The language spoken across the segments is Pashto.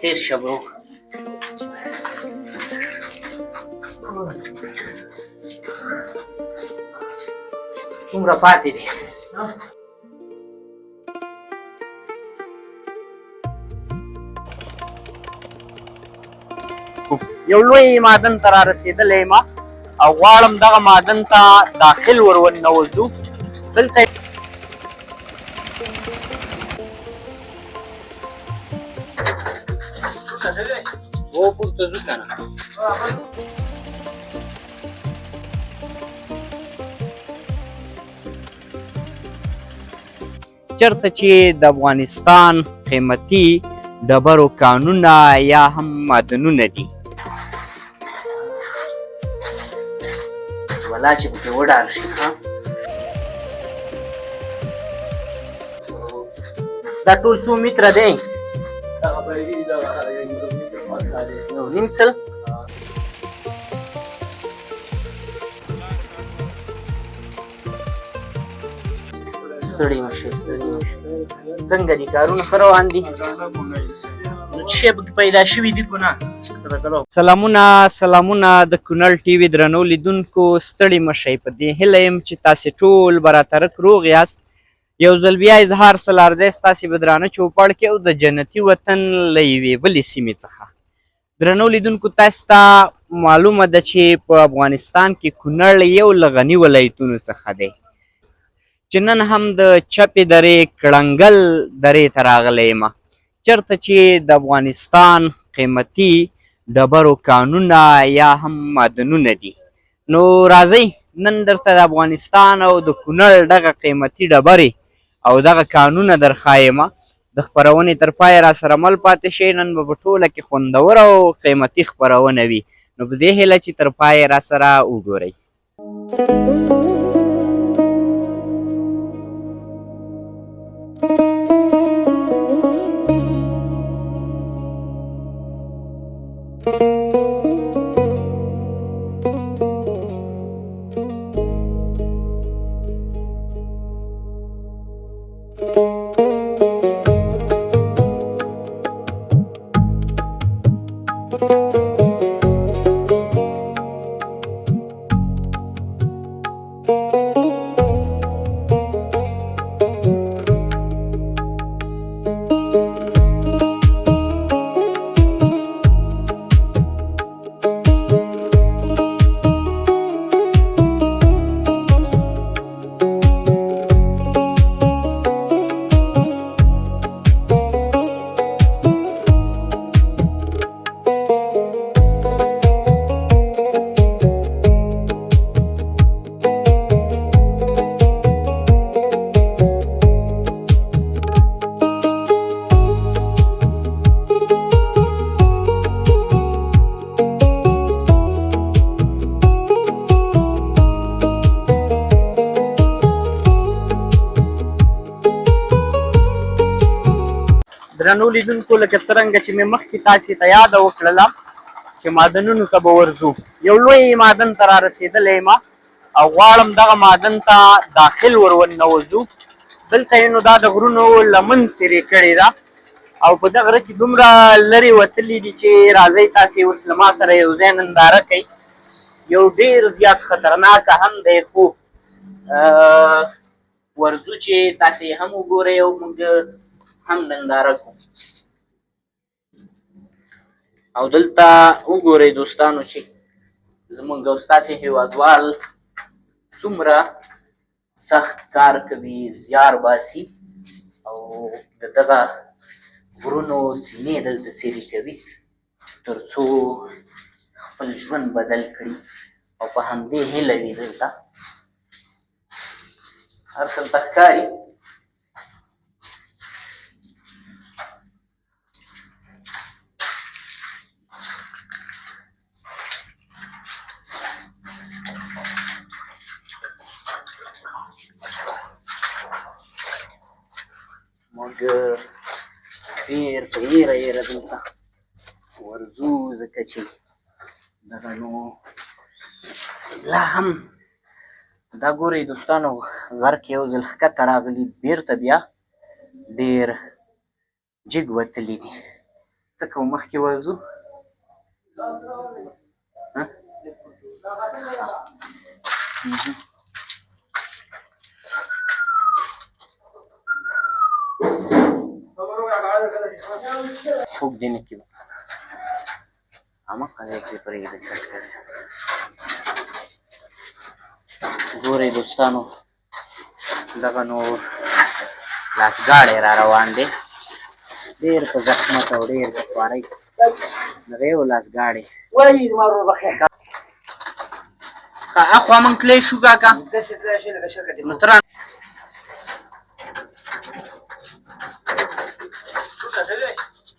تیز شه برو. څومره پاتې دي؟ یو لوی معدن ته را رسېدلی یم او غواړم دغه معدن ته داخل ور ورننوځو. دلته و پورته ځو که نه. چېرته چې د افغانستان قیمتي ډبرو کانونه یا هم معدنونه دي، ولا چې پکې وډال شي. دا ټول څو متره دی؟ یو نیم سل. ستړي مه شئ، ستړي مه شئ. څنګه دي کارونه؟ ښه روان دي؟ نو څه شی پکې پیدا شوي دي که نه؟ سلامونه د کونړ ټي وي درنو لیدونکو، ستړي مه شئ. په دې هیله یم چې تاسې ټول به راترک روغ یاست. یو ځل بیا اظهار سلارځی ستاسې به درانه چوپړ کې او د جنتي وطن له یوې بلې سیمې څخه. درنو لیدونکو، تاسو ته معلومه ده چې په افغانستان کې کونړ یو له غني ولایتونو څخه دی چې نن هم د چپې درې کړنګل درې ته راغلی یم، چېرته چې د افغانستان قیمتي ډبرو کانونه یا هم معدنونه دي. نو راځئ نن درته د افغانستان او د کونړ دغه قیمتي ډبرې او دغه کانونه درښایمه. د خپرونې تر پایه راسره مل پاتې شئ. نن به په ټوله کې خوندوره او قیمتي خپرونه وي، نو په دې هیله چې تر پایه راسره وګورئ. درنو لیدونکو، لکه څرنګه چې مې مخکې تاسې ته یاده وکړله چې معدنونو ته به ورځو. یو لوی معدن ته را رسېدلی یم او غواړم دغه معدن ته داخل ور ورننوځو. دلته یې نو دا د غرونو لمن څیرې کړې ده او په دغه غره کې دومره لرې وتلي دي چې راځئ تاسې اوس له ما سره یو ځای ننداره کوئ. یو ډېر زیات خطرناکه هم دی، خو ورځو چې تاسې هم وګورئ او موږ هم ننداره کوو. او دلته وګورئ دوستانو چې زموږ او ستاسې هېوادوال څومره سخت کار کوي، زیار باسي او د دغه غرونو سینې دلته څیرې کوي تر څو خپل ژوند بدل کړي او په همدې هیله وي دلته هر څه ورته ښکاري. موږ ډېر په یېره یېره دلته ورځو، ځکه چې دغه نو لا هم دا ګورئ دوستانو، غر کې یو ځل ښکته راغلي، بېرته بیا ډېر جګ وتلي دي. څه کوو مخکې ورځو خوب دې نه کېږي هماغه ځای کې پرېږده کټ کړی ګورئ دوستانو دغه نور لاسګاړی را روان دی ډېر په زحمت او ډېر په خوارۍ دغه یو لاسګاړی اخوا موږ تللی شو کاکا نو ته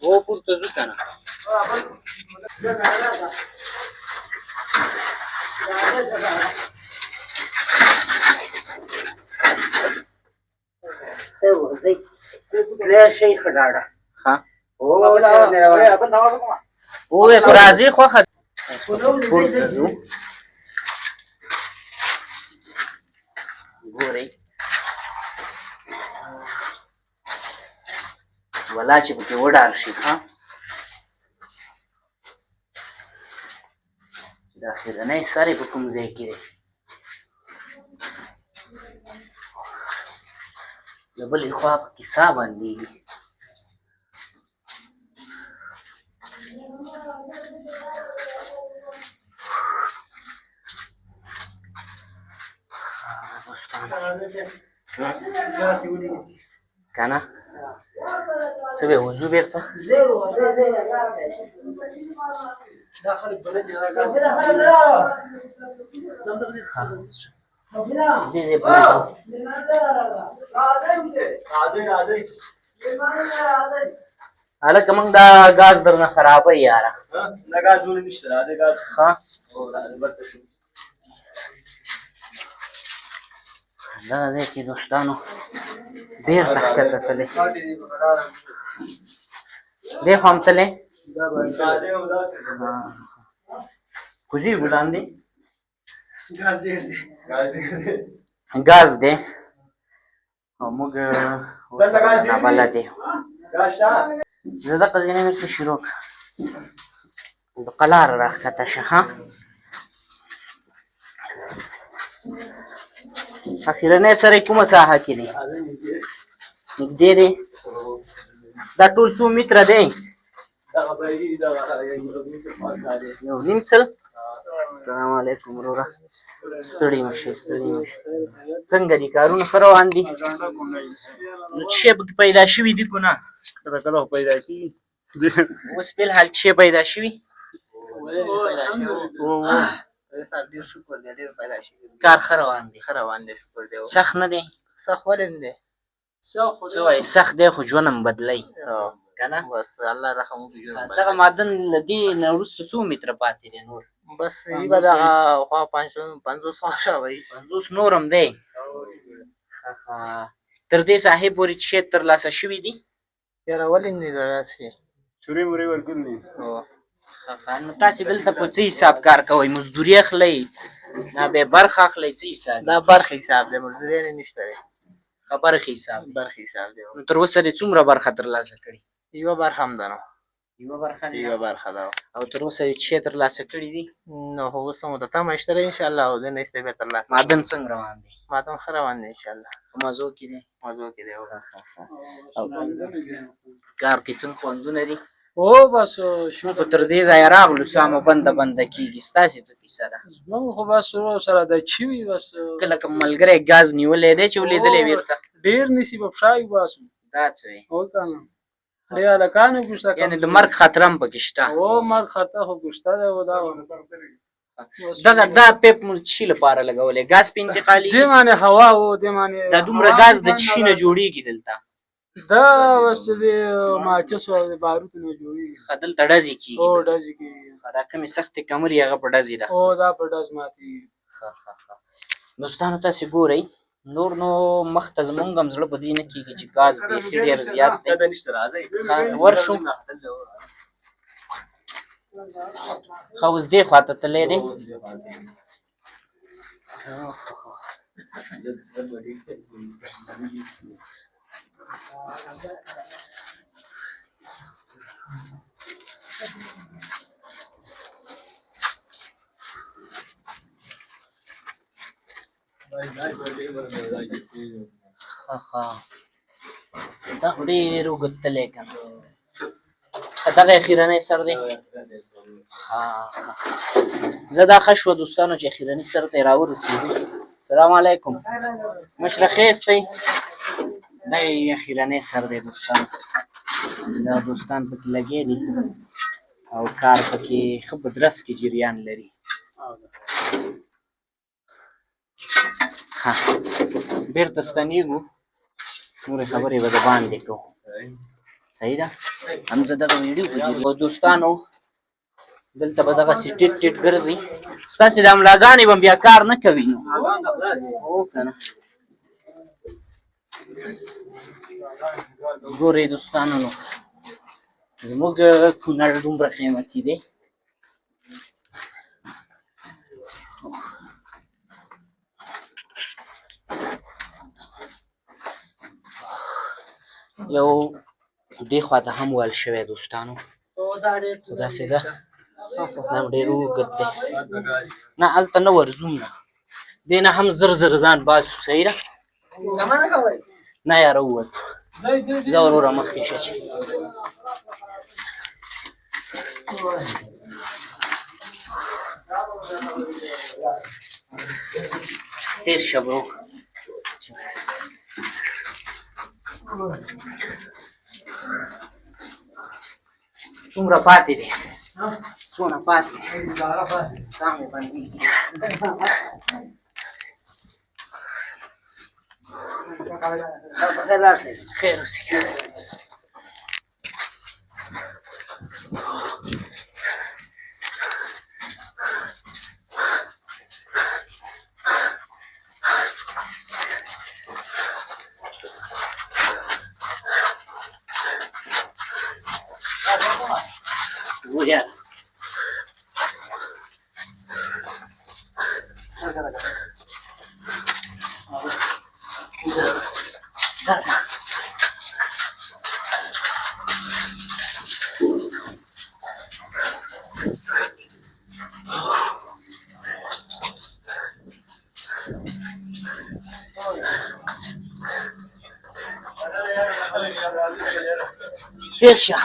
و پورته ځو که نه ووایه خو راځې خوښه پورته ځو ګورئ ولا چې پکې وډار شي ښه د اخرنی سر یې په کوم ځای کې دی د بلې خوا پکې ساه بندېږي که نه څه به وضو بېرته دې ځای پورې ځو هلکه موږ دا ګاز درنه خرابوي یاره دا ګاز ولې نشته راځئ ګاز ښه دغه ځای کې دوستانو بېرته ښکته تللی دې خوا هم تللی کوزي ګودام دی ګاز دی او موږ نابلد یو زه دغه ځای نه بېرته شروع کړه د قلاره راښکته شه ښه اخرنی سره کومه ساحه کې دی نږدې دی دا ټول څو متره دی یو نیم سل السلام علیکم وروره ستړي مه شئ ستړي مه شئ څنګه دي کارونه ښه روان دي نو څه شی پکې پیدا شوي دي که نه کله کله خو پیدا کېږي اوس فی الحال څه شی پیدا شوي ډېر شکر دی ډېر پیدا شوي کار ښه روان دی ښه روان دی شکر دی سخت نه دی سخت ولې نه دی څه وایي سخت دی خو ژوند هم بدلی که نه بس الله رحم وکړي ژوند دغه معدن له دې نه وروسته څو متره پاتې دی نور بس ای به دغه خوا 50 خوا شوی 50 نور هم دی تر دې ساحې پورې چې شی ترلاسه شوي دي یاره ولې نه دی داسې چورې مورې ورکړل دي نو تاسې دلته په څه حساب کار کوئ مزدوري اخلئ نه بیا برخه اخلئ څه حساب دا برخې حساب دی مزدوري یې نشته دی برخې حساب برخې حساب دی نو تر اوسه دې څومره برخه ترلاسه کړي یوه برخه هم ده نو یوه برخه یوه برخه ده او تر اوسه یې څه ترلاسه کړي دي نو خو اوس مو ته تمه شته دی انشاءالله او دې نه ایسته بیا ترلاسه معدن څنګه روان دی معدن ښه روان دی انشاءالله په مزو کې دی مزو کې دی او کار کې څنګه خوندونه دي او بس شو خو تر دې ځایه راغلو سامه بنده کېږي ستاسې څه کیسه ده موږ خو بس ورو سره د چوي بس کله که ملګری ګاز نیولی دی چې ولیدلی بېرته ډېر نیسي په پښا یو باسو دا څه وایي او که نه ډېر هلکانو ګوشته یعنې د مرګ خطره هم پکې شته او مرګ خطر خو ګوشته دی او دا دا پیپ مو څه لپاره لګولی ګاز په انتقالي دې معنې هوا او دې معنې دا دومره ګاز د څه نه جوړېږي دلته دا بس د ماچس او د باروتو نه جوړېږي دلته ډزې کېږي او ډزې کېږي دا کومې سختې کمرې هغه په ډزې ده او دا په ډز ماتېږي دوستانو تاسې ګورئ نور نو مخ ته زمونږ هم زړه په دې نه کېږي چې ګاز بیخي ډېر زیات دی ورشو ښه اوس دې خوا ته تللی دی دا خو ډېر اوږد تلی که نه دغه اخیرنی سر دی زه دا ښه شوه دوستانو چې اخیرني سر ته یې راورسېدو سلام علیکم مشره ښایستی دا یې اخیرنی سر دی دوستانو دا دوستان پکې لګیا دي او کار پکې ښه په درس کې جریان لري ښه بېرته ستنېږو نورې خبرې به د باندې کوو صحیح ده هم زه دغه ویډیو په جریان دوستانو دلته به دغسې ټیټ ټیټ ګرځي ستاسې دا ملاګانې به بیا کار نه کوي نو هو که نه ګورئ دوستانو نو زموږ کونړ دومره قیمتي دی یو دې خوا ته هم وال شوی دوستانو خو داسې ده دا هم ډېر اوږد دی نه هلته نه ورځو نه دې نه هم زر زر ځان باسو صحیح ده نه یاره ووتو ځه وروره مخکې شه چې تیز شه برو څومره پاتې دی څونه پاتې دی ساه مې بندېږي خیر اوسې Yeah. Fischer.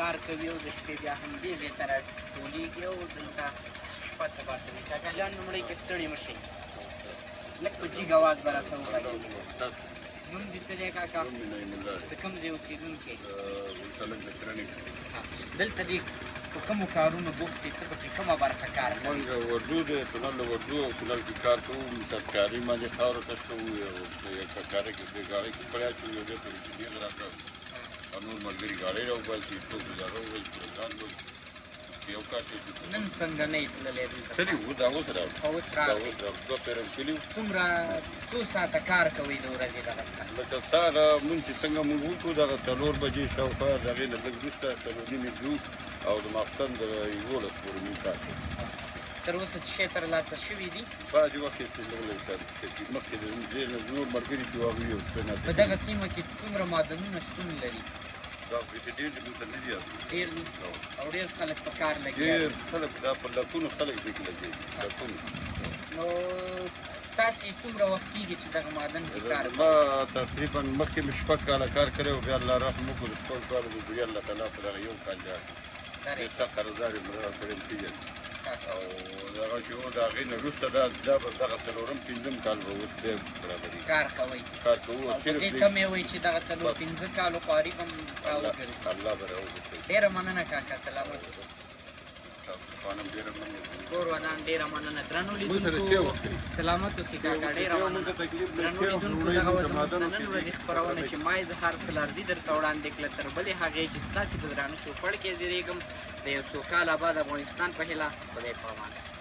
کار کوي او د شپې بیا هم دې ځای ته راټولېږي او دلته شپه سبا کوي. کاکا جان لومړی کې ستړي مه شئ، لږ په جګ اواز به راسره وغږېږي. نوم دې څه دی کاکا؟ د کوم ځای اوسېدونکی؟ دلته دې په کومو کارونو بوخت دي؟ ته پکې کومه برخه کار کوې؟ موږ وردو دی تونل د وردو او سونل کې کار کوو، ترکاري باندې خاوره کش کوو او ترکاري کې د ګاړۍ کې پړی اچوو، یو ځای ته انجینیر راکړ او نور ملګري ګاډۍ راوباسي څوک یې دغه ووایي ځان وایي یو کار دی نن څنګه نه یې تللی دلته تلي وو دا اوس راغلو اوس دا راغلی اوس راغلو دوه پیره کلي وو څومره څو ساعته کار کوئ د ورځې دغه ته لکه سهار مونږ چې څنګه مونږ وکړو دغه 4 بجې شاوخوا د هغې نه لږ وروسته 4:30 ځو او د ماخستن د 11 پورې مونږ کار کوو تر اوسه چې شی ترلاسه شوي دي بعضې وخت یې څنګه مخکې د ډېر نور ملګري چې هغوی یو څه نه په دغه سیمه کې څومره معدنونه شتون لري دا چې ډېر دي مونږ ته نه دي یاد ډېر دي او ډېر خلک په کار لګیا ډېر دي خلک دا په لکونو خلک دې کې لګېږي لکونو نو تاسې څومره وخت کېږي چې دغه معدن کې کار کوئ ما تقریبا مخکې مې 6 کاله کار کړی و بیا الله رحم وکړو د 6 کالو مې بیا الله تعالی په دغه یو کال جار درې ډېر سخت قرضدار یم کړی پیژنې او دغه چې و د هغې نه وروسته دا به دغه 4-5 کال به اوس بیا برابرېږي کار کوئ کار کوو او په دې ته مې وایي چې دغه 4-5 کالو خواري به راوګرځي الله به راوګرځوي ډېره مننه کاکا سلامت اوسئ خانم ډېره مننه کور ودان ډېره مننه درنو موږ سره څه لیدونکو وکړي سلامت اوسئ کاکا ډېره مننه درنو لیدونکو دغه وه زموږ د نن ورځې خپرونه چې ما اظهار سلارزي درته وړاندې کړه تر بلې هغې چې ستاسې په درانه چوپړ کې زیږېږم د یو سوکاله آباد افغانستان په هیله خدای په امان